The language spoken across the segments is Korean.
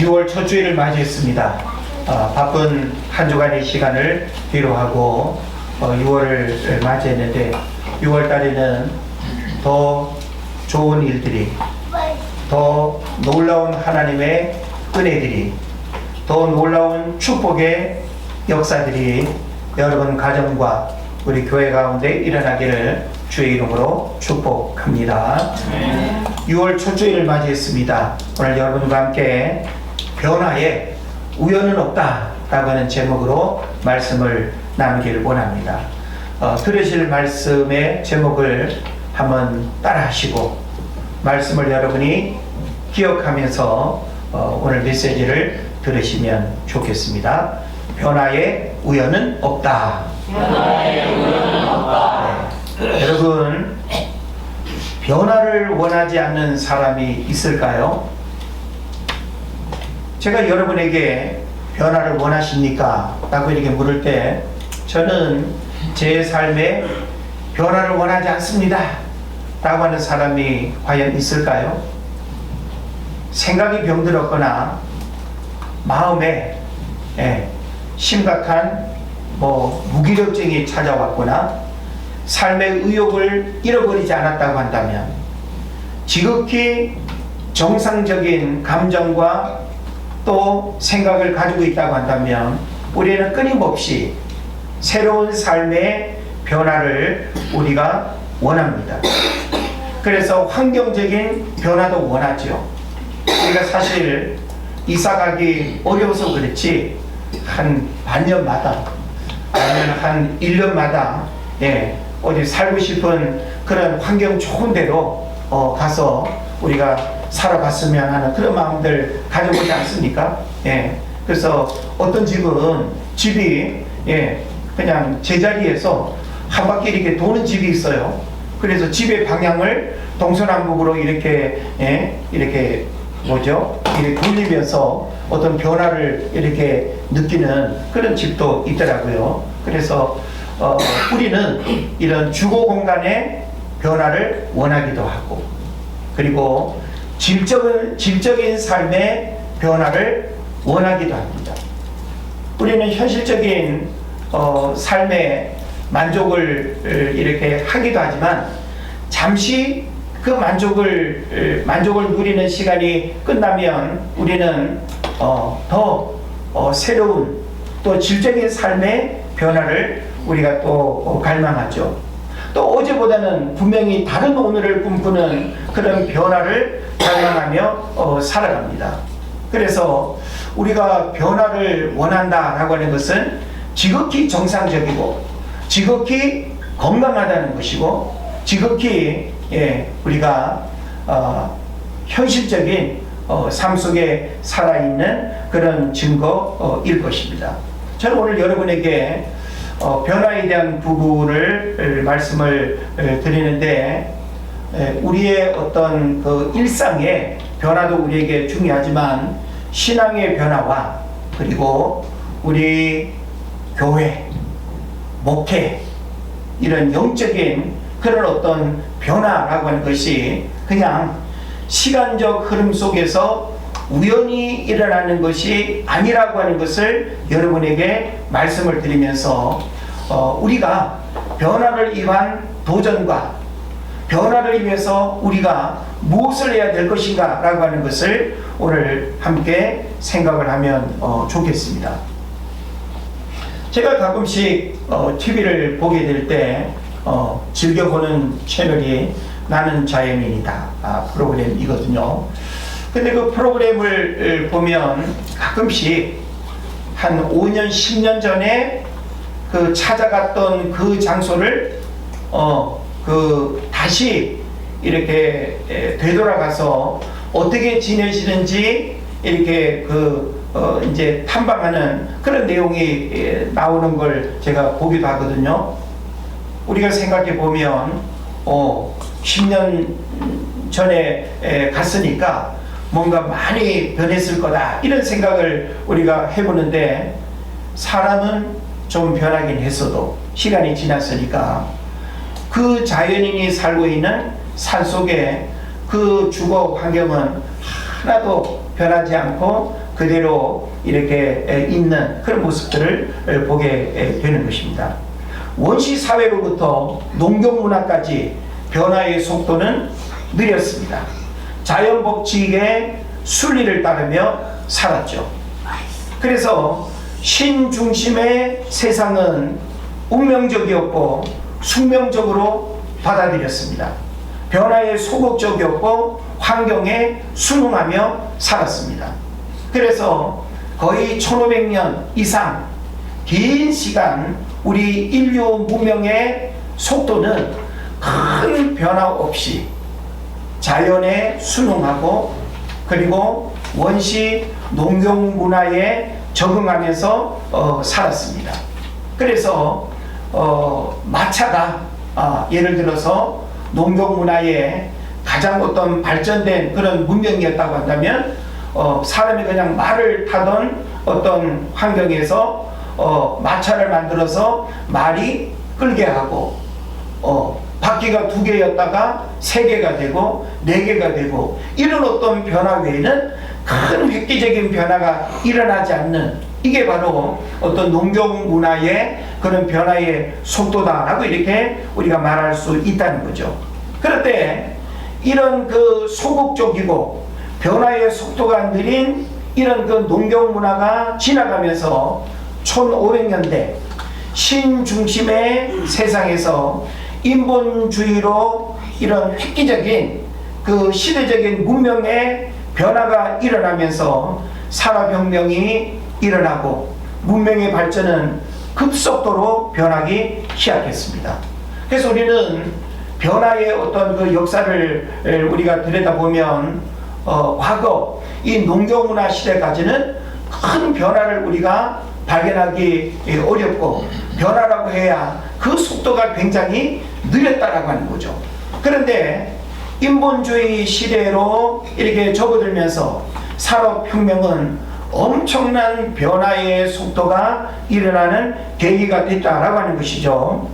6월 첫 주일을 맞이했습니다. 바쁜 한 주간의 시간을 뒤로 하고 6월을 맞이했는데 6월 달에는 더 좋은 일들이, 더 놀라운 하나님의 은혜들이, 더 놀라운 축복의 역사들이 여러분 가정과 우리 교회 가운데 일어나기를 주의 이름으로 축복합니다. 6월 첫 주일을 맞이했습니다. 오늘 여러분과 함께 변화에 우연은 없다 라고 하는 제목으로 말씀을 나누기를 원합니다. 들으실 말씀의 제목을 한번 따라 하시고 말씀을 여러분이 기억하면서 오늘 메시지를 들으시면 좋겠습니다. 변화에 우연은 없다. 변화에 우연은 없다. 네. 여러분, 변화를 원하지 않는 사람이 있을까요? 제가 여러분에게 변화를 원하십니까? 라고 이렇게 물을 때 저는 제 삶에 변화를 원하지 않습니다 라고 하는 사람이 과연 있을까요? 생각이 병들었거나 마음에 심각한 무기력증이 찾아왔거나 삶의 의욕을 잃어버리지 않았다고 한다면, 지극히 정상적인 감정과 또 생각을 가지고 있다고 한다면 우리는 끊임없이 새로운 삶의 변화를 우리가 원합니다. 그래서 환경적인 변화도 원하죠. 우리가 사실 이사가기 어려워서 그렇지 한 반년마다 아니면 한 1년마다 어디 살고 싶은 그런 환경 좋은 데로 가서 우리가 살아봤으면 하는 그런 마음들 가져보지 않습니까? 그래서 어떤 집은 집이 그냥 제자리에서 한 바퀴 이렇게 도는 집이 있어요. 그래서 집의 방향을 동서남북으로 이렇게 이렇게 돌리면서 어떤 변화를 이렇게 느끼는 그런 집도 있더라고요. 그래서 우리는 이런 주거 공간의 변화를 원하기도 하고, 그리고 질적인 삶의 변화를 원하기도 합니다. 우리는 현실적인 삶의 만족을 이렇게 하기도 하지만 잠시 그 만족을 누리는 시간이 끝나면 우리는 더 새로운 또 질적인 삶의 변화를 우리가 또 갈망하죠. 또 어제보다는 분명히 다른 오늘을 꿈꾸는 그런 변화를 갈망하며 살아갑니다. 그래서 우리가 변화를 원한다라고 하는 것은 지극히 정상적이고 지극히 건강하다는 것이고 지극히 우리가 현실적인 삶 속에 살아있는 그런 증거일 것입니다. 저는 오늘 여러분에게 변화에 대한 부분을 말씀을 드리는데, 우리의 어떤 그 일상의 변화도 우리에게 중요하지만 신앙의 변화와 그리고 우리 교회, 목회, 이런 영적인 그런 어떤 변화라고 하는 것이 그냥 시간적 흐름 속에서 우연히 일어나는 것이 아니라고 하는 것을 여러분에게 말씀을 드리면서 우리가 변화를 위한 도전과 변화를 위해서 우리가 무엇을 해야 될 것인가 라고 하는 것을 오늘 함께 생각을 하면 좋겠습니다. 제가 가끔씩 TV를 보게 될 때 즐겨보는 채널이 나는 자연인이다 프로그램이거든요. 근데 그 프로그램을 보면 가끔씩 한 5년, 10년 전에 그 찾아갔던 그 장소를 다시 이렇게 되돌아가서 어떻게 지내시는지 이렇게 이제 탐방하는 그런 내용이 나오는 걸 제가 보기도 하거든요. 우리가 생각해 보면 10년 전에 갔으니까 뭔가 많이 변했을 거다 이런 생각을 우리가 해보는데, 사람은 좀 변하긴 했어도 시간이 지났으니까 그 자연인이 살고 있는 산속에 그 주거 환경은 하나도 변하지 않고 그대로 이렇게 있는 그런 모습들을 보게 되는 것입니다. 원시 사회로부터 농경 문화까지 변화의 속도는 느렸습니다. 자연 법칙의 순리를 따르며 살았죠. 그래서 신 중심의 세상은 운명적이었고 숙명적으로 받아들였습니다. 변화에 소극적이었고 환경에 순응하며 살았습니다. 그래서 거의 1500년 이상 긴 시간 우리 인류 문명의 속도는 큰 변화 없이 자연에 순응하고 그리고 원시 농경 문화에 적응하면서 살았습니다. 그래서 마차가 예를 들어서 농경 문화의 가장 어떤 발전된 그런 문명이었다고 한다면 사람이 그냥 말을 타던 어떤 환경에서 마차를 만들어서 말이 끌게 하고 바퀴가 2개였다가 3개가 되고 4개가 되고 이런 어떤 변화 외에는 큰 획기적인 변화가 일어나지 않는 이게 바로 어떤 농경 문화의 그런 변화의 속도다라고 이렇게 우리가 말할 수 있다는 거죠. 그런데 이런 그 소극적이고 변화의 속도가 느린 이런 그 농경 문화가 지나가면서 1500년대 신중심의 세상에서 인본주의로 이런 획기적인 그 시대적인 문명의 변화가 일어나면서 산업혁명이 일어나고 문명의 발전은 급속도로 변하기 시작했습니다. 그래서 우리는 변화의 어떤 그 역사를 우리가 들여다보면 과거 이 농경문화 시대까지는 큰 변화를 우리가 발견하기 어렵고 변화라고 해야 그 속도가 굉장히 느렸다라고 하는 거죠. 그런데 인본주의 시대로 이렇게 접어들면서 산업혁명은 엄청난 변화의 속도가 일어나는 계기가 됐다라고 하는 것이죠.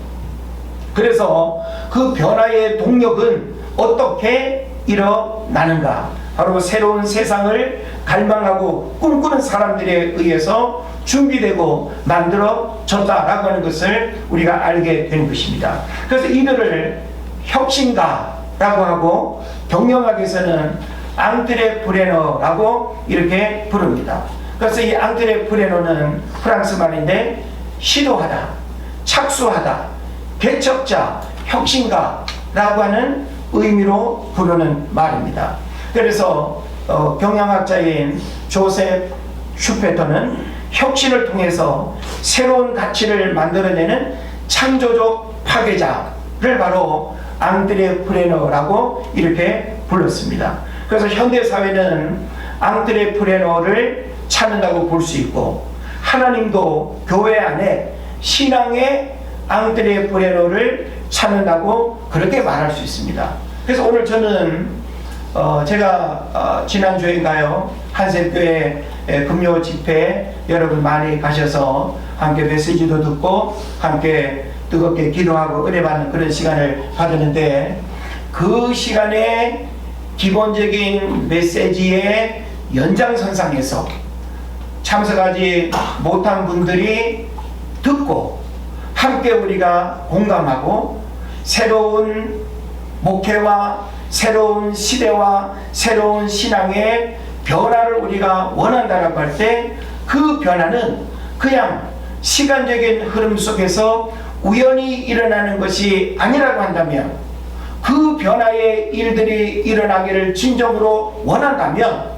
그래서 그 변화의 동력은 어떻게 일어나는가? 바로 새로운 세상을 갈망하고 꿈꾸는 사람들에 의해서 준비되고 만들어졌다라고 하는 것을 우리가 알게 된 것입니다. 그래서 이들을 혁신가라고 하고 경영학에서는 앙트레프레너라고 이렇게 부릅니다. 그래서 이 앙트레프레너는 프랑스 말인데 시도하다, 착수하다, 개척자, 혁신가라고 하는 의미로 부르는 말입니다. 그래서 경영학자인 조셉 슈페터는 혁신을 통해서 새로운 가치를 만들어내는 창조적 파괴자를 바로 앙트레프레너라고 이렇게 불렀습니다. 그래서 현대사회는 앙트레프레너를 찾는다고 볼 수 있고 하나님도 교회 안에 신앙의 앙트레프레너를 찾는다고 그렇게 말할 수 있습니다. 그래서 오늘 저는 제가 지난주에인가요 한샘교회 금요 집회 여러분 많이 가셔서 함께 메시지도 듣고 함께 뜨겁게 기도하고 은혜받는 그런 시간을 받았는데 그 시간에 기본적인 메시지의 연장선상에서 참석하지 못한 분들이 듣고 함께 우리가 공감하고 새로운 목회와 새로운 시대와 새로운 신앙의 변화를 우리가 원한다라고 할 때 그 변화는 그냥 시간적인 흐름 속에서 우연히 일어나는 것이 아니라고 한다면 그 변화의 일들이 일어나기를 진정으로 원한다면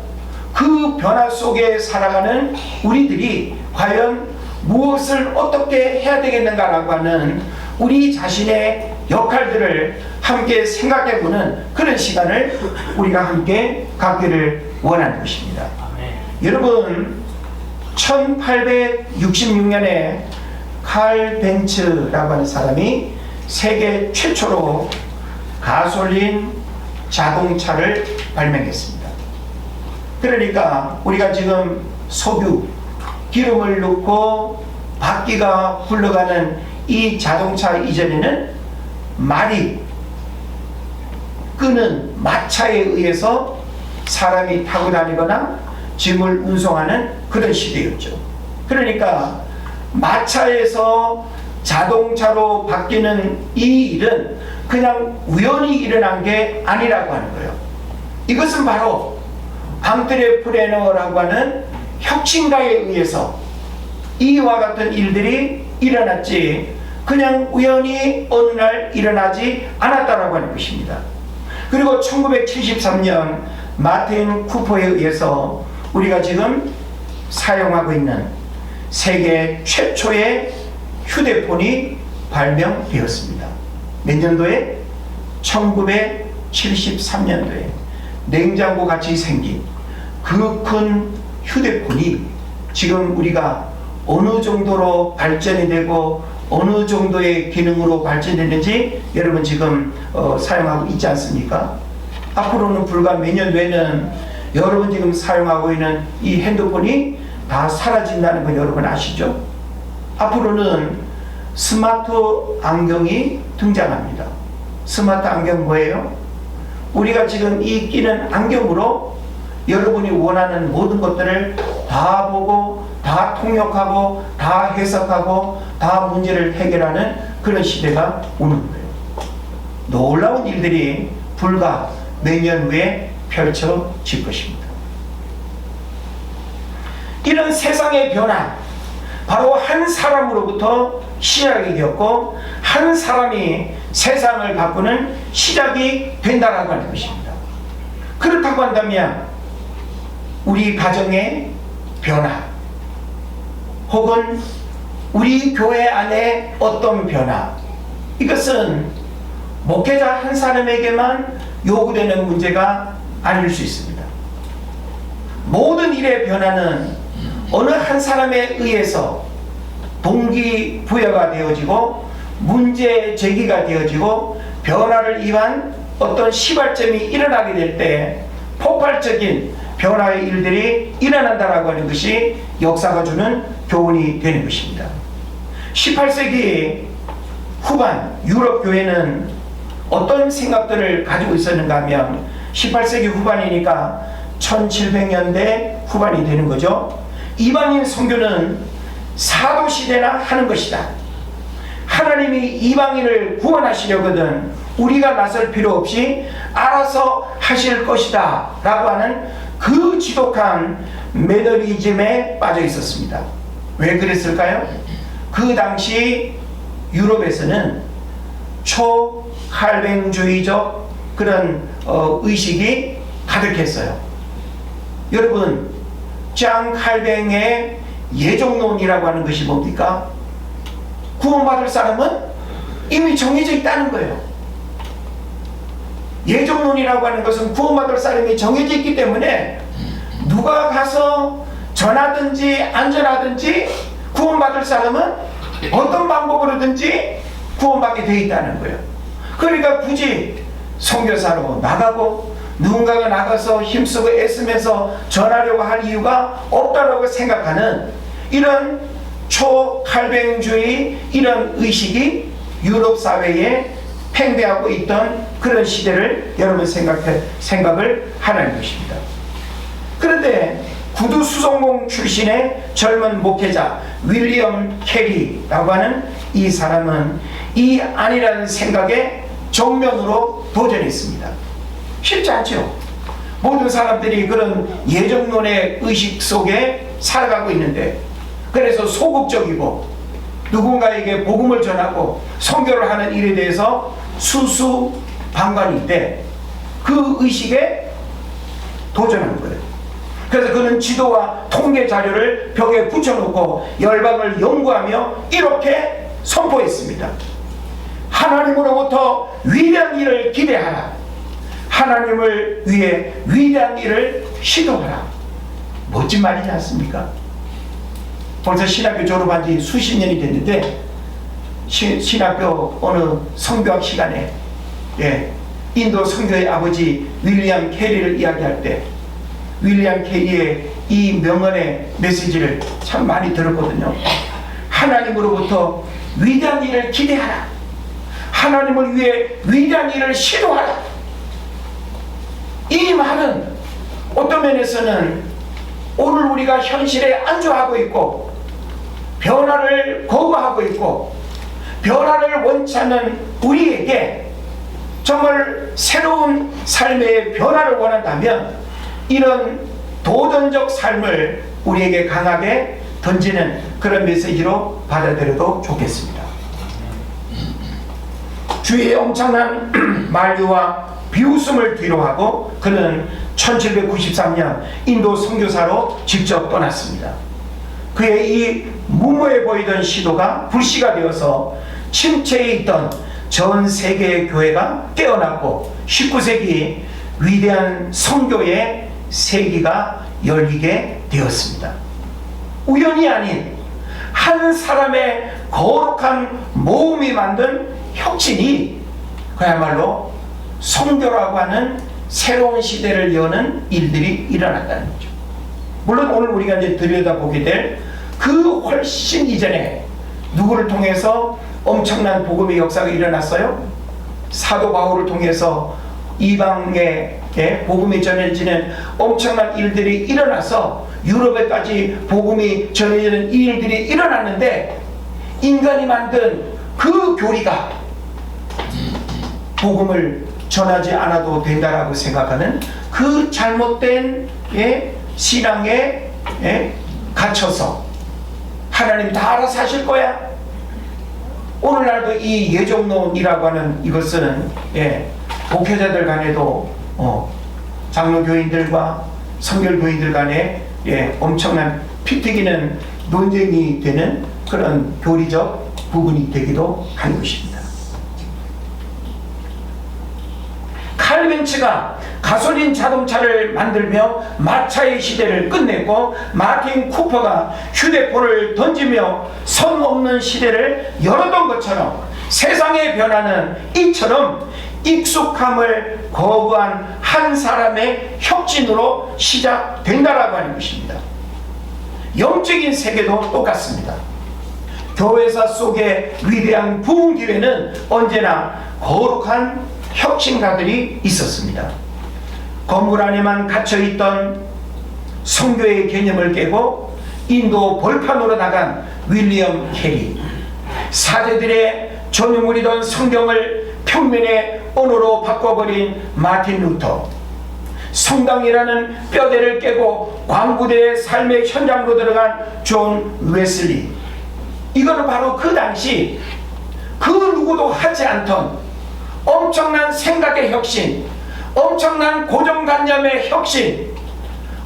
그 변화 속에 살아가는 우리들이 과연 무엇을 어떻게 해야 되겠는가라고 하는 우리 자신의 역할들을 함께 생각해보는 그런 시간을 우리가 함께 갖기를 원하는 것입니다. 여러분 1866년에 칼 벤츠라고 하는 사람이 세계 최초로 가솔린 자동차를 발명했습니다. 그러니까 우리가 지금 석유, 기름을 넣고 바퀴가 굴러가는 이 자동차 이전에는 말이 끄는 마차에 의해서 사람이 타고 다니거나 짐을 운송하는 그런 시대였죠. 그러니까 마차에서 자동차로 바뀌는 이 일은 그냥 우연히 일어난 게 아니라고 하는 거예요. 이것은 바로 앙트레프레너라고 하는 혁신가에 의해서 이와 같은 일들이 일어났지 그냥 우연히 어느 날 일어나지 않았다라고 하는 것입니다. 그리고 1973년 마틴 쿠퍼에 의해서 우리가 지금 사용하고 있는 세계 최초의 휴대폰이 발명되었습니다. 몇 년도에? 1973년도에 냉장고 같이 생긴 그 큰 휴대폰이 지금 우리가 어느 정도로 발전이 되고 어느 정도의 기능으로 발전됐는지 여러분 지금 사용하고 있지 않습니까? 앞으로는 불과 몇 년 뒤에는 여러분 지금 사용하고 있는 이 핸드폰이 다 사라진다는 거 여러분 아시죠? 앞으로는 스마트 안경이 등장합니다. 스마트 안경 뭐예요? 우리가 지금 이 끼는 안경으로 여러분이 원하는 모든 것들을 다 보고 다 통역하고 다 해석하고 다 문제를 해결하는 그런 시대가 오는 거예요. 놀라운 일들이 불과 몇 년 후에 펼쳐질 것입니다. 이런 세상의 변화, 바로 한 사람으로부터 시작이 되었고 한 사람이 세상을 바꾸는 시작이 된다라고 하는 것입니다. 그렇다고 한다면 우리 가정의 변화 혹은 우리 교회 안에 어떤 변화, 이것은 목회자 한 사람에게만 요구되는 문제가 아닐 수 있습니다. 모든 일의 변화는 어느 한 사람에 의해서 동기부여가 되어지고 문제 제기가 되어지고 변화를 위한 어떤 시발점이 일어나게 될 때 폭발적인 변화의 일들이 일어난다라고 하는 것이 역사가 주는 교훈이 되는 것입니다. 18세기 후반 유럽 교회는 어떤 생각들을 가지고 있었는가 하면 18세기 후반이니까 1700년대 후반이 되는 거죠. 이방인 선교는 사도 시대나 하는 것이다. 하나님이 이방인을 구원하시려거든 우리가 나설 필요 없이 알아서 하실 것이다 라고 하는 그 지독한 매너리즘에 빠져 있었습니다. 왜 그랬을까요? 그 당시 유럽에서는 초칼뱅주의적 그런 의식이 가득했어요. 여러분, 장 칼뱅의 예정론이라고 하는 것이 뭡니까? 구원받을 사람은 이미 정해져 있다는 거예요. 예정론이라고 하는 것은 구원받을 사람이 정해져 있기 때문에 누가 가서 전하든지 안 전하든지 구원받을 사람은 어떤 방법으로든지 구원받게 되어 있다는 거예요. 그러니까 굳이 선교사로 나가고 누군가가 나가서 힘쓰고 애쓰면서 전하려고 할 이유가 없다라고 생각하는 이런 초칼뱅주의 이런 의식이 유럽 사회에 팽배하고 있던 그런 시대를 여러분 생각을 하라는 것입니다. 그런데 구두 수송공 출신의 젊은 목회자 윌리엄 캐리라고 하는 이 사람은 이 아니라는 생각에 정면으로 도전했습니다. 쉽지 않죠. 모든 사람들이 그런 예정론의 의식 속에 살아가고 있는데, 그래서 소극적이고 누군가에게 복음을 전하고 선교를 하는 일에 대해서 수수방관인데 그 의식에 도전한 거예요. 그래서 그는 지도와 통계 자료를 벽에 붙여놓고 열방을 연구하며 이렇게 선포했습니다. 하나님으로부터 위대한 일을 기대하라. 하나님을 위해 위대한 일을 시도하라. 멋진 말이지 않습니까? 벌써 신학교 졸업한 지 수십 년이 됐는데 신학교 어느 성교학 시간에 인도 성교의 아버지 윌리엄 캐리를 이야기할 때 윌리엄 캐리의 이 명언의 메시지를 참 많이 들었거든요. 하나님으로부터 위대한 일을 기대하라. 하나님을 위해 위대한 일을 시도하라. 이 말은 어떤 면에서는 오늘 우리가 현실에 안주하고 있고 변화를 거부하고 있고 변화를 원치 않는 우리에게 정말 새로운 삶의 변화를 원한다면 이런 도전적 삶을 우리에게 강하게 던지는 그런 메시지로 받아들여도 좋겠습니다. 주의 엄청난 만류와 비웃음을 뒤로하고 그는 1793년 인도 선교사로 직접 떠났습니다. 그의 이 무모해 보이던 시도가 불씨가 되어서 침체에 있던 전 세계의 교회가 깨어났고 19세기 위대한 선교의 세기가 열리게 되었습니다. 우연이 아닌 한 사람의 거룩한 모험이 만든 혁신이 그야말로 선교라고 하는 새로운 시대를 여는 일들이 일어났다는 거죠. 물론 오늘 우리가 이제 들여다보게 될 그 훨씬 이전에 누구를 통해서 엄청난 복음의 역사가 일어났어요? 사도 바울을 통해서 이방에 복음이 전해지는 엄청난 일들이 일어나서 유럽에까지 복음이 전해지는 이 일들이 일어났는데 인간이 만든 그 교리가 복음을 전하지 않아도 된다라고 생각하는 그 잘못된 신앙에 갇혀서 하나님 다 알아서 하실 거야. 오늘날도 이 예정론이라고 하는 이것은 목회자들 간에도 장로교인들과 선결교인들 간에 엄청난 피 튀기는 논쟁이 되는 그런 교리적 부분이 되기도 하는 것입니다. 칼빈츠가 가솔린 자동차를 만들며 마차의 시대를 끝냈고 마틴 쿠퍼가 휴대폰을 던지며 선 없는 시대를 열어둔 것처럼 세상의 변화는 이처럼 익숙함을 거부한 한 사람의 혁신으로 시작된다라고 하는 것입니다. 영적인 세계도 똑같습니다. 교회사 속의 위대한 부흥 기회는 언제나 거룩한 혁신가들이 있었습니다. 건물 안에만 갇혀있던 선교의 개념을 깨고 인도 벌판으로 나간 윌리엄 캐리, 사제들의 전유물이던 성경을 평면의 언어로 바꿔버린 마틴 루터, 성당이라는 뼈대를 깨고 광부대의 삶의 현장으로 들어간 존 웨슬리. 이거는 바로 그 당시 그 누구도 하지 않던 엄청난 생각의 혁신, 엄청난 고정관념의 혁신,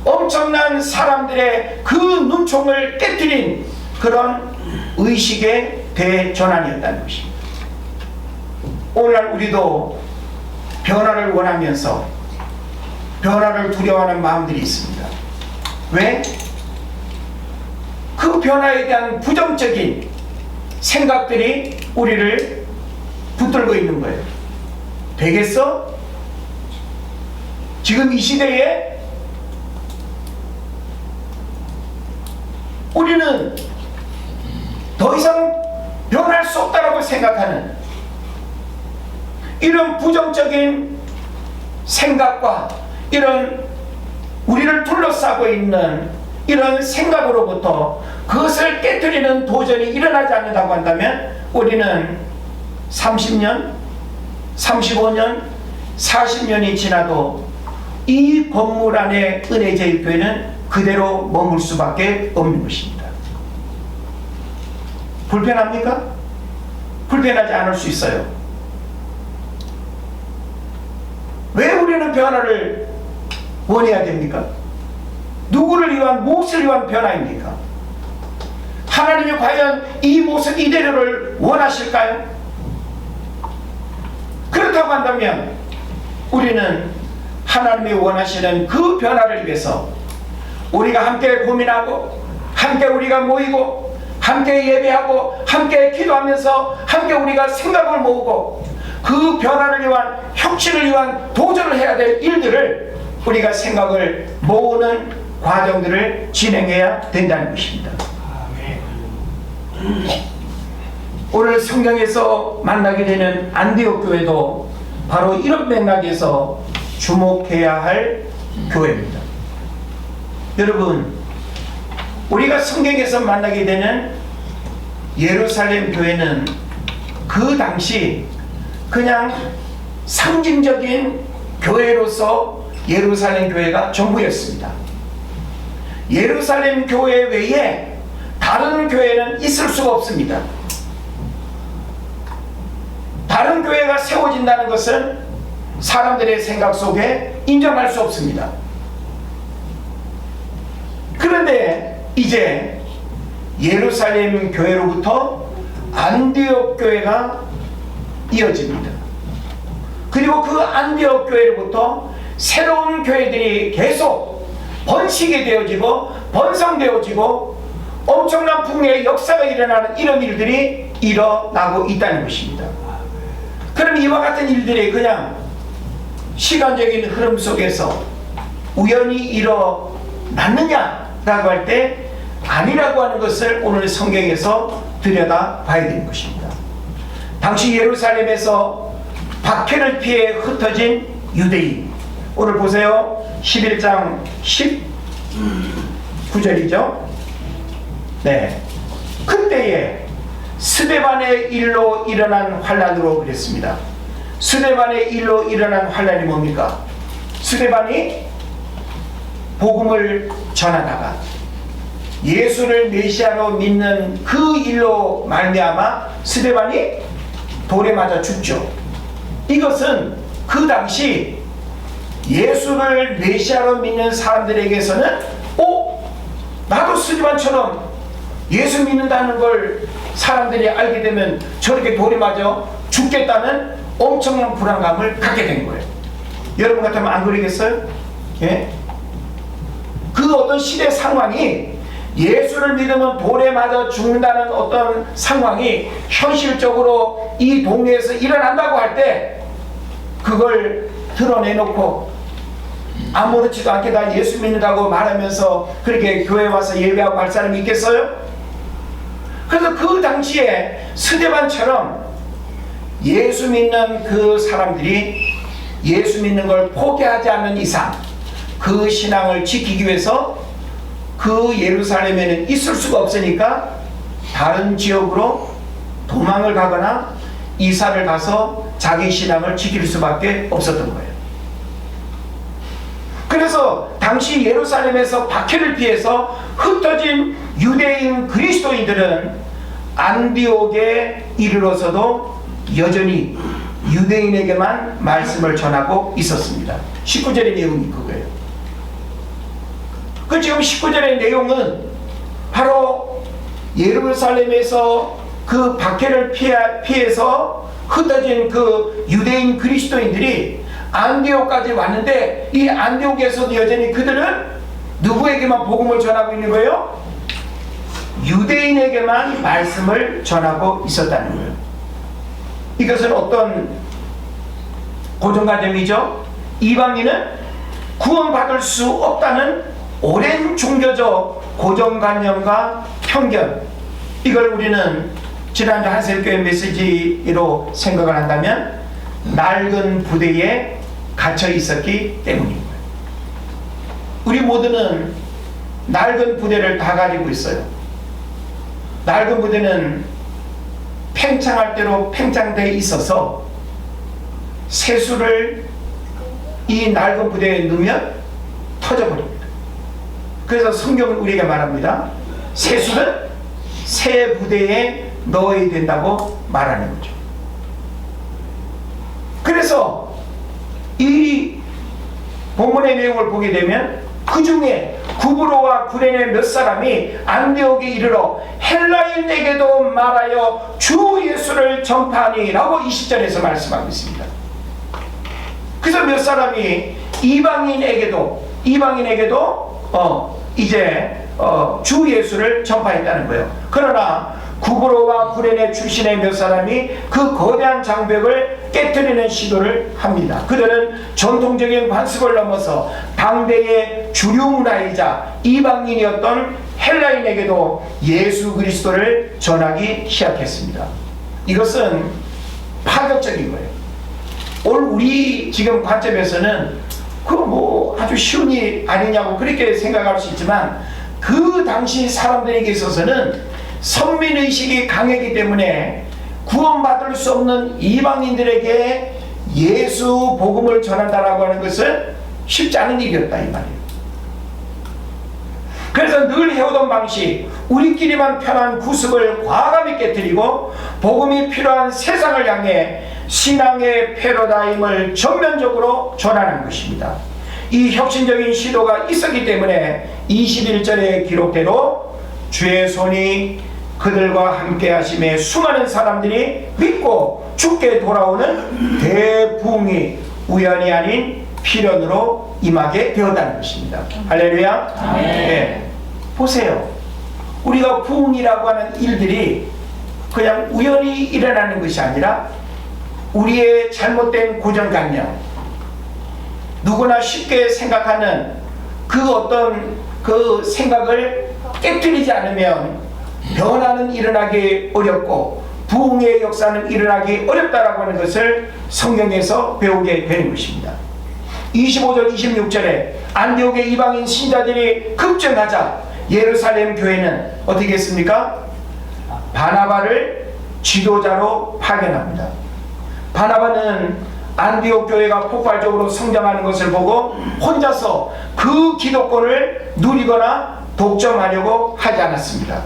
엄청난 사람들의 그 눈총을 깨뜨린 그런 의식의 대전환이었다는 것입니다. 오늘날 우리도 변화를 원하면서 변화를 두려워하는 마음들이 있습니다. 왜? 그 변화에 대한 부정적인 생각들이 우리를 붙들고 있는 거예요. 되겠어? 지금 이 시대에 우리는 더 이상 변할 수 없다고 생각하는 이런 부정적인 생각과 이런 우리를 둘러싸고 있는 이런 생각으로부터 그것을 깨뜨리는 도전이 일어나지 않는다고 한다면 우리는 30년, 35년, 40년이 지나도 이 건물 안에 은혜제일교회는 그대로 머물 수밖에 없는 것입니다. 불편합니까? 불편하지 않을 수 있어요. 왜 우리는 변화를 원해야 됩니까? 누구를 위한, 무엇을 위한 변화입니까? 하나님이 과연 이 모습 이대로를 원하실까요? 그렇다고 한다면 우리는 하나님이 원하시는 그 변화를 위해서 우리가 함께 고민하고 함께 우리가 모이고 함께 예배하고 함께 기도하면서 함께 우리가 생각을 모으고 그 변화를 위한 혁신을 위한 도전을 해야 될 일들을 우리가 생각을 모으는 과정들을 진행해야 된다는 것입니다. 오늘 성경에서 만나게 되는 안디옥 교회도 바로 이런 맥락에서 주목해야 할 교회입니다. 여러분, 우리가 성경에서 만나게 되는 예루살렘 교회는 그 당시 그냥 상징적인 교회로서 예루살렘 교회가 전부였습니다. 예루살렘 교회 외에 다른 교회는 있을 수가 없습니다. 다른 교회가 세워진다는 것은 사람들의 생각 속에 인정할 수 없습니다. 그런데 이제 예루살렘 교회로부터 안디옥 교회가 이어집니다. 그리고 그 안디옥 교회로부터 새로운 교회들이 계속 번식이 되어지고 번성되어지고 엄청난 풍요의 역사가 일어나는 이런 일들이 일어나고 있다는 것입니다. 그럼 이와 같은 일들이 그냥 시간적인 흐름 속에서 우연히 일어났느냐라고 할 때 아니라고 하는 것을 오늘 성경에서 들여다 봐야 되는 것입니다. 당시 예루살렘에서 박해를 피해 흩어진 유대인, 오늘 보세요. 11장 19절이죠. 네. 그때에 스데반의 일로 일어난 환란으로 그랬습니다. 스데반의 일로 일어난 환란이 뭡니까? 스데반이 복음을 전하다가 예수를 메시아로 믿는 그 일로 말미암아 스데반이 돌에 맞아 죽죠. 이것은 그 당시 예수를 메시아로 믿는 사람들에게서는 나도 스데반처럼 예수 믿는다는 걸 사람들이 알게 되면 저렇게 돌에 맞아 죽겠다는 엄청난 불안감을 갖게 된 거예요. 여러분 같으면 안 그러겠어요? 예? 그 어떤 시대 상황이 예수를 믿으면 돌에 맞아 죽는다는 어떤 상황이 현실적으로 이 동네에서 일어난다고 할 때 그걸 드러내놓고 아무렇지도 않게 다 예수 믿는다고 말하면서 그렇게 교회 와서 예배하고 할 사람이 있겠어요? 그래서 그 당시에 스데반처럼 예수 믿는 그 사람들이 예수 믿는 걸 포기하지 않는 이상 그 신앙을 지키기 위해서 그 예루살렘에는 있을 수가 없으니까 다른 지역으로 도망을 가거나 이사를 가서 자기 신앙을 지킬 수밖에 없었던 거예요. 그래서 당시 예루살렘에서 박해를 피해서 흩어진 유대인 그리스도인들은 안디옥에 이르러서도 여전히 유대인에게만 말씀을 전하고 있었습니다. 19절의 내용이 그거예요. 그 지금 19절의 내용은 바로 예루살렘에서 그 박해를 피해서 흩어진 그 유대인 그리스도인들이 안디옥까지 왔는데 이 안디옥에서도 여전히 그들은 누구에게만 복음을 전하고 있는 거예요? 유대인에게만 말씀을 전하고 있었다는 거예요. 이것은 어떤 고정관념이죠? 이방인은 구원받을 수 없다는 오랜 종교적 고정관념과 편견, 이걸 우리는 지난주 한샘교회 메시지로 생각을 한다면 낡은 부대에 갇혀 있었기 때문인 거예요. 우리 모두는 낡은 부대를 다 가지고 있어요. 낡은 부대는 팽창할 대로 팽창되어 있어서 세수를 이 낡은 부대에 넣으면 터져버립니다. 그래서 성경은 우리에게 말합니다. 세수는 새 부대에 넣어야 된다고 말하는 거죠. 그래서 이 본문의 내용을 보게 되면 그 중에 구브로와 구레네 몇 사람이 안디옥에 이르러 헬라인에게도 말하여 주 예수를 전파하니 라고 20절에서 말씀하고 있습니다. 그래서 몇 사람이 이방인에게도 이제 주 예수를 전파했다는 거예요. 그러나 구브로와 구레네 출신의 몇 사람이 그 거대한 장벽을 깨뜨리는 시도를 합니다. 그들은 전통적인 관습을 넘어서 당대의 주류 문화이자 이방인이었던 헬라인에게도 예수 그리스도를 전하기 시작했습니다. 이것은 파격적인 거예요. 오늘 우리 지금 관점에서는 그거 뭐 아주 쉬운 일 아니냐고 그렇게 생각할 수 있지만 그 당시 사람들에게 있어서는 선민의식이 강했기 때문에 구원받을 수 없는 이방인들에게 예수 복음을 전한다라고 하는 것은 쉽지 않은 일이었다 이 말이에요. 그래서 늘 해오던 방식, 우리끼리만 편한 구습을 과감히 깨뜨리고 복음이 필요한 세상을 향해 신앙의 패러다임을 전면적으로 전하는 것입니다. 이 혁신적인 시도가 있었기 때문에 21절의 기록대로 주의 손이 그들과 함께 하심에 수많은 사람들이 믿고 죽게 돌아오는 대부흥이 우연이 아닌 필연으로 임하게 되었다는 것입니다. 할렐루야. 네. 보세요. 우리가 부흥이라고 하는 일들이 그냥 우연히 일어나는 것이 아니라 우리의 잘못된 고정관념, 누구나 쉽게 생각하는 그 어떤 그 생각을 깨뜨리지 않으면 변화는 일어나기 어렵고 부흥의 역사는 일어나기 어렵다라고 하는 것을 성경에서 배우게 되는 것입니다. 25절 26절에 안디옥의 이방인 신자들이 급증하자 예루살렘 교회는 어떻게 했습니까? 바나바를 지도자로 파견합니다. 바나바는 안디옥 교회가 폭발적으로 성장하는 것을 보고 혼자서 그 기득권을 누리거나 독점하려고 하지 않았습니다.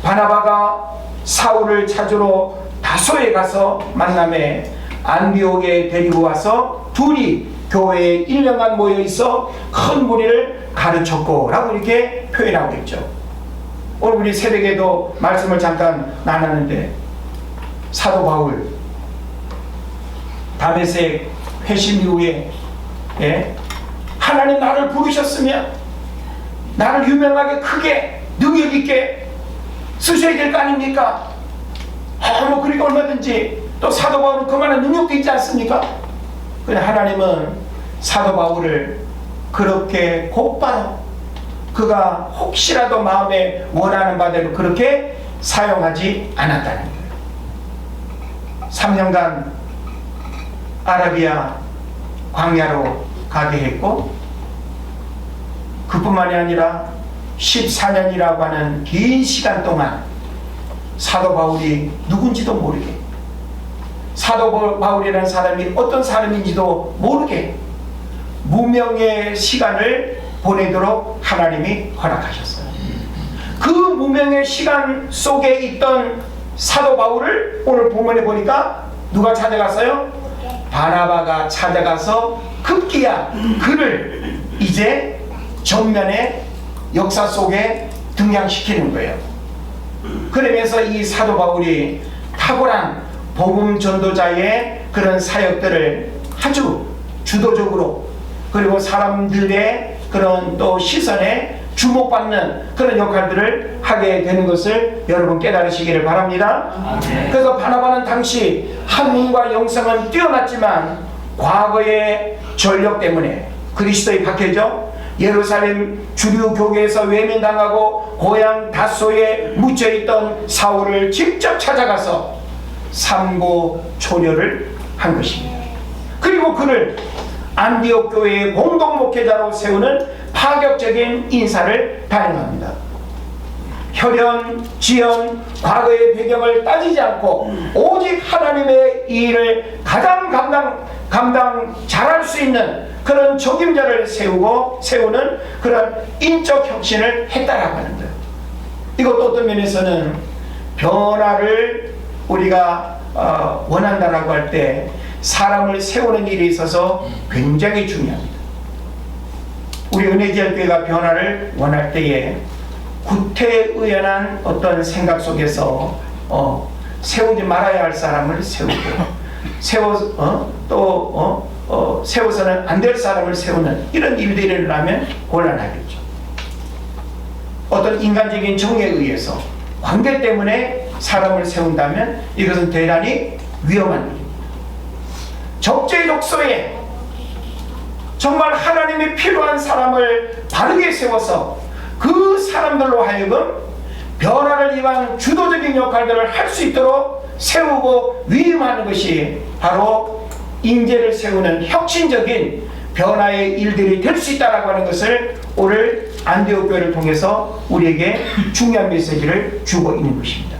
바나바가 사울을 찾으러 다소에 가서 만남에 안디옥에 데리고 와서 둘이 교회에 1년간 모여 있어 큰 무리를 가르쳤고 라고 이렇게 표현하고 있죠. 오늘 우리 새벽에도 말씀을 잠깐 나눴는데 사도 바울 다메섹 회심 이후에 하나님 나를 부르셨으면 나를 유명하게 크게 능력 있게 쓰셔야 될 거 아닙니까? 뭐 그러니까 얼마든지 또 사도 바울은 그만한 능력도 있지 않습니까? 그런데 하나님은 사도 바울을 그렇게 곧바로 그가 혹시라도 마음에 원하는 바대로 그렇게 사용하지 않았다는 거예요. 3년간 아라비아 광야로 가게 했고 그뿐만이 아니라 14년이라고 하는 긴 시간 동안 사도 바울이 누군지도 모르게, 사도 바울이라는 사람이 어떤 사람인지도 모르게 무명의 시간을 보내도록 하나님이 허락하셨어요. 그 무명의 시간 속에 있던 사도 바울을 오늘 본문에 보니까 누가 찾아갔어요? 바나바가 찾아가서 급기야 그를 이제 전면에 역사 속에 등장시키는 거예요. 그러면서 이 사도 바울이 탁월한 복음 전도자의 그런 사역들을 아주 주도적으로 그리고 사람들의 그런 또 시선에 주목받는 그런 역할들을 하게 되는 것을 여러분 깨달으시기를 바랍니다. 그래서 바나바는 당시 학문과 영성은 뛰어났지만 과거의 전력 때문에 그리스도의 박해죠. 예루살렘 주류 교계에서 외면당하고 고향 다소에 묻혀있던 사울을 직접 찾아가서 삼고 초려를 한 것입니다. 그리고 그를 안디옥 교회의 공동 목회자로 세우는 파격적인 인사를 단행합니다. 혈연, 지연, 과거의 배경을 따지지 않고 오직 하나님의 일을 가장 감당 잘할 수 있는 그런 적임자를 세우는 그런 인적 혁신을 했다라고 하는 거예요. 이것도 어떤 면에서는 변화를 우리가 원한다라고 할 때 사람을 세우는 일에 있어서 굉장히 중요합니다. 우리 은혜지역교회가 변화를 원할 때에 구태의연한 어떤 생각 속에서 세우지 말아야 할 사람을 세우고 세워서는 안 될 사람을 세우는 이런 일들이 일어나면 곤란하겠죠. 어떤 인간적인 정에 의해서 관계 때문에 사람을 세운다면 이것은 대단히 위험한 일입니다. 적재적소에 정말 하나님이 필요한 사람을 바르게 세워서 그 사람들로 하여금 변화를 위한 주도적인 역할들을 할 수 있도록 세우고 위임하는 것이 바로 인재를 세우는 혁신적인 변화의 일들이 될 수 있다고 하는 것을 오늘 안디옥 교회를 통해서 우리에게 중요한 메시지를 주고 있는 것입니다.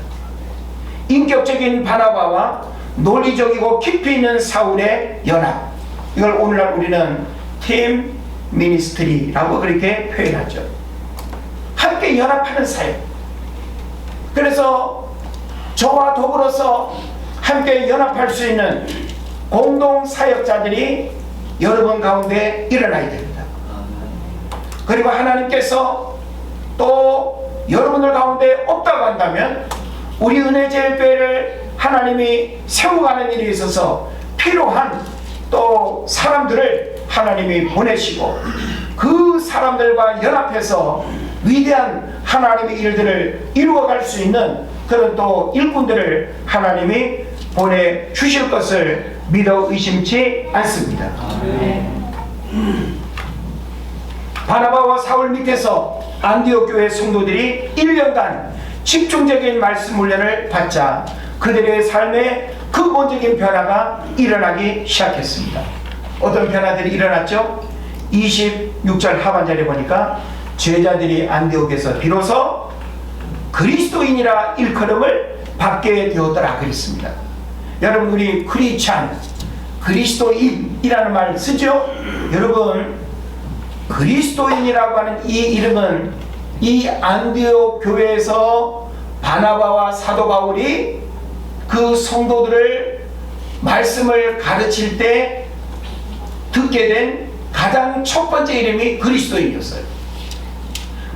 인격적인 바나바와 논리적이고 깊이 있는 사울의 연합, 이걸 오늘날 우리는 팀 미니스트리라고 그렇게 표현하죠. 함께 연합하는 사역. 그래서 저와 더불어서 함께 연합할 수 있는 공동 사역자들이 여러분 가운데 일어나야 됩니다. 그리고 하나님께서 또 여러분들 가운데 없다고 한다면 우리 은혜제일교회를 하나님이 세워가는 일에 있어서 필요한 또 사람들을 하나님이 보내시고 그 사람들과 연합해서 위대한 하나님의 일들을 이루어갈 수 있는 그런 또 일꾼들을 하나님이 보내주실 것을 믿어 의심치 않습니다. 바나바와 사울 밑에서 안디옥 교회 성도들이 1년간 집중적인 말씀 훈련을 받자 그들의 삶에 근본적인 변화가 일어나기 시작했습니다. 어떤 변화들이 일어났죠? 26절 하반절에 보니까 제자들이 안디옥에서 비로소 그리스도인이라 일컬음을 받게 되었더라 그랬습니다. 여러분, 우리 크리스찬, 그리스도인이라는 말 쓰죠? 여러분, 그리스도인이라고 하는 이 이름은 이 안디옥 교회에서 바나바와 사도 바울이 그 성도들을 말씀을 가르칠 때 듣게 된 가장 첫 번째 이름이 그리스도인이었어요.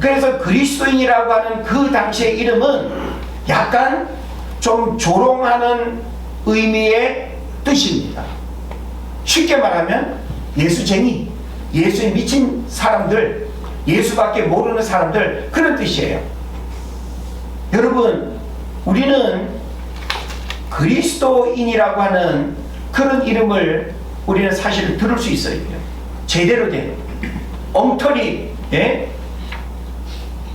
그래서 그리스도인이라고 하는 그 당시의 이름은 약간 좀 조롱하는 의미의 뜻입니다. 쉽게 말하면 예수쟁이, 예수에 미친 사람들, 예수밖에 모르는 사람들, 그런 뜻이에요. 여러분, 우리는 그리스도인이라고 하는 그런 이름을 우리는 사실 들을 수 있어요. 제대로 된 엉터리, 예?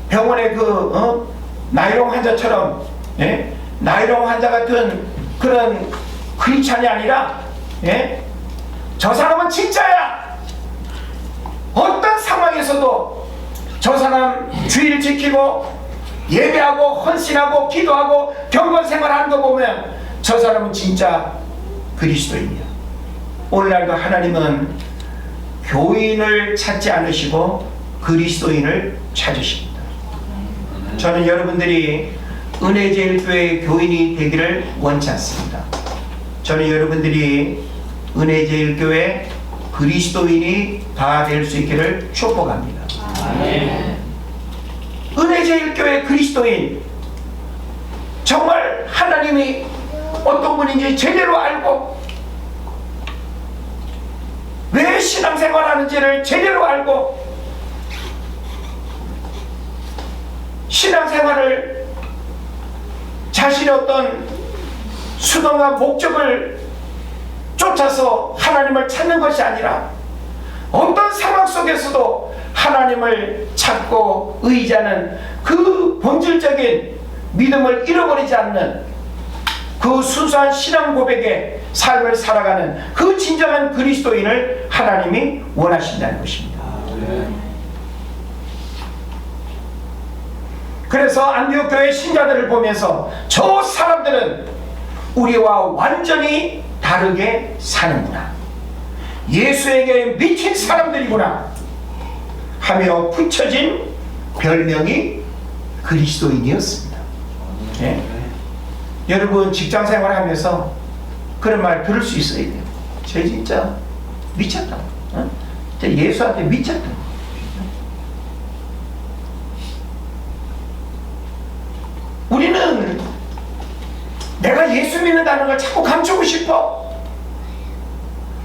병원의 나이롱 환자처럼, 예? 나이롱 환자 같은 그런 크리스찬이 아니라, 예? 저 사람은 진짜야. 어떤 상황에서도 저 사람 주의를 지키고 예배하고 헌신하고 기도하고 경건 생활하는 거 보면 저 사람은 진짜 그리스도인이야. 오늘날도 하나님은 교인을 찾지 않으시고 그리스도인을 찾으십니다. 저는 여러분들이 은혜제일교회 교인이 되기를 원치 않습니다. 저는 여러분들이 은혜제일교회 그리스도인이 다 될 수 있기를 축복합니다. 은혜제일교회 그리스도인, 정말 하나님이 어떤 분인지 제대로 알고 왜 신앙생활하는지를 제대로 알고 신앙생활을 자신의 어떤 수동과 목적을 쫓아서 하나님을 찾는 것이 아니라 어떤 상황 속에서도 하나님을 찾고 의지하는 그 본질적인 믿음을 잃어버리지 않는 그 순수한 신앙 고백의 삶을 살아가는 그 진정한 그리스도인을 하나님이 원하신다는 것입니다. 그래서 안디옥 교회 신자들을 보면서 저 사람들은 우리와 완전히 다르게 사는구나, 예수에게 미친 사람들이구나 하며 붙여진 별명이 그리스도인이었습니다. 네? 여러분, 직장생활 하면서 그런 말 들을 수 있어야 돼요. 쟤 진짜 미쳤다, 쟤 예수한테 미쳤다. 우리는 내가 예수 믿는다는 걸 자꾸 감추고 싶어.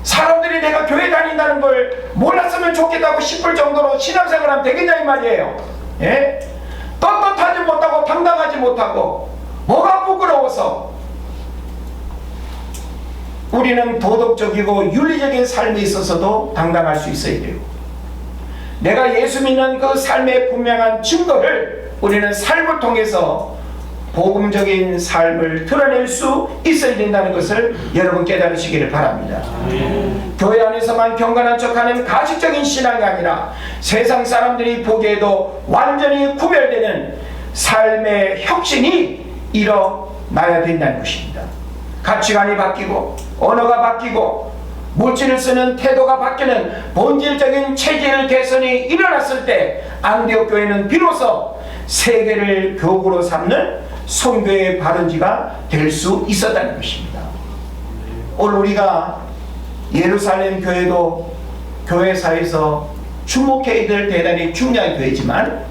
사람들이 내가 교회 다닌다는 걸 몰랐으면 좋겠다고 싶을 정도로 신앙생활하면 되겠냐 이 말이에요. 예? 떳떳하지 못하고 당당하지 못하고 뭐가 부끄러워서. 우리는 도덕적이고 윤리적인 삶에 있어서도 당당할 수 있어야 돼요. 내가 예수 믿는 그 삶의 분명한 증거를 우리는 삶을 통해서 복음적인 삶을 드러낼 수 있어야 된다는 것을 여러분 깨달으시기를 바랍니다. 교회 안에서만 경건한 척하는 가식적인 신앙이 아니라 세상 사람들이 보기에도 완전히 구별되는 삶의 혁신이 일어나야 된다는 것입니다. 가치관이 바뀌고 언어가 바뀌고 물질을 쓰는 태도가 바뀌는 본질적인 체질 개선이 일어났을 때 안디옥 교회는 비로소 세계를 교구로 삼는 선교의 발원지가 될 수 있었다는 것입니다. 오늘 우리가 예루살렘 교회도 교회사에서 주목해야 될 대단히 중요한 교회지만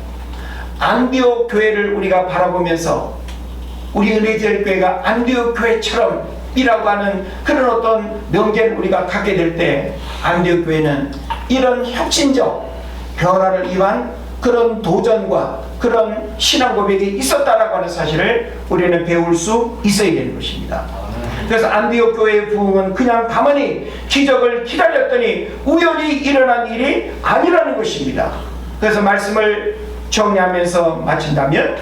안디옥 교회를 우리가 바라보면서 우리 은혜제일교회가 안디옥 교회처럼 이라고 하는 그런 어떤 명제를 우리가 갖게 될 때 안디옥 교회는 이런 혁신적 변화를 위한 그런 도전과 그런 신앙 고백이 있었다라고 하는 사실을 우리는 배울 수 있어야 되는 것입니다. 그래서 안디옥 교회의 부흥은 그냥 가만히 기적을 기다렸더니 우연히 일어난 일이 아니라는 것입니다. 그래서 말씀을 정리하면서 마친다면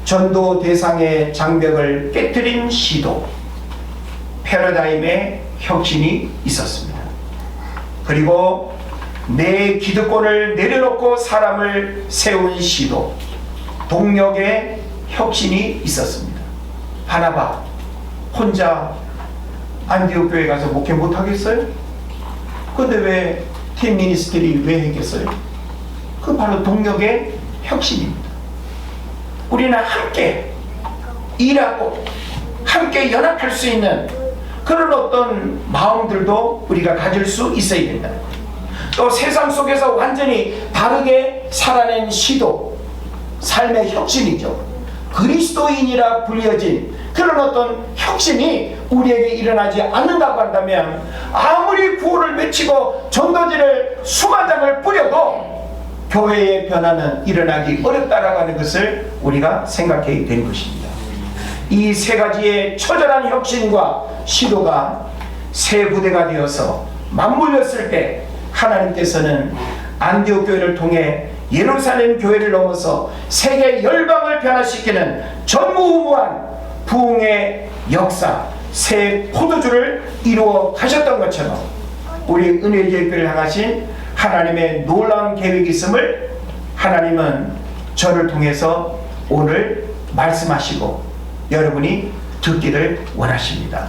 전도 대상의 장벽을 깨뜨린 시도, 패러다임의 혁신이 있었습니다. 그리고 내 기득권을 내려놓고 사람을 세운 시도, 동력의 혁신이 있었습니다. 바나바 혼자 안디옥 교회 가서 목회 못하겠어요? 근데 왜 팀 미니스트리 왜 했겠어요? 그 바로 동력의 혁신입니다. 우리는 함께 일하고 함께 연합할 수 있는 그런 어떤 마음들도 우리가 가질 수 있어야 된다. 또 세상 속에서 완전히 다르게 살아낸 시도, 삶의 혁신이죠. 그리스도인이라 불려진 그런 어떤 혁신이 우리에게 일어나지 않는다고 한다면 아무리 구호를 외치고 전도지를 수만 장을 뿌려도 교회의 변화는 일어나기 어렵다라고 하는 것을 우리가 생각해야 되는 것입니다. 이 세 가지의 처절한 혁신과 시도가 새 부대가 되어서 맞물렸을 때 하나님께서는 안디옥 교회를 통해 예루살렘 교회를 넘어서 세계 열방을 변화시키는 전무후무한 부흥의 역사, 새 포도주를 이루어 가셨던 것처럼 우리 은혜제일교회를 향하신 하나님의 놀라운 계획이 있음을 하나님은 저를 통해서 오늘 말씀하시고 여러분이 듣기를 원하십니다.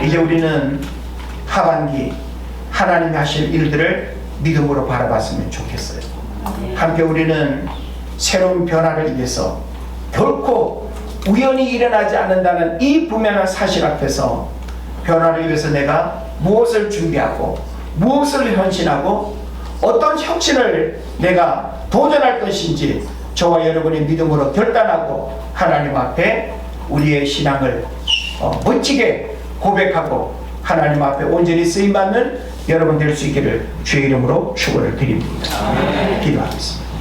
이제 우리는 하반기 하나님이 하실 일들을 믿음으로 바라봤으면 좋겠어요. 함께 우리는 새로운 변화를 위해서 결코 우연히 일어나지 않는다는 이 분명한 사실 앞에서 변화를 위해서 내가 무엇을 준비하고 무엇을 헌신하고 어떤 혁신을 내가 도전할 것인지 저와 여러분의 믿음으로 결단하고 하나님 앞에 우리의 신앙을 멋지게 고백하고 하나님 앞에 온전히 쓰임받는 여러분 될 수 있기를 주의 이름으로 축원을 드립니다. 기도하겠습니다.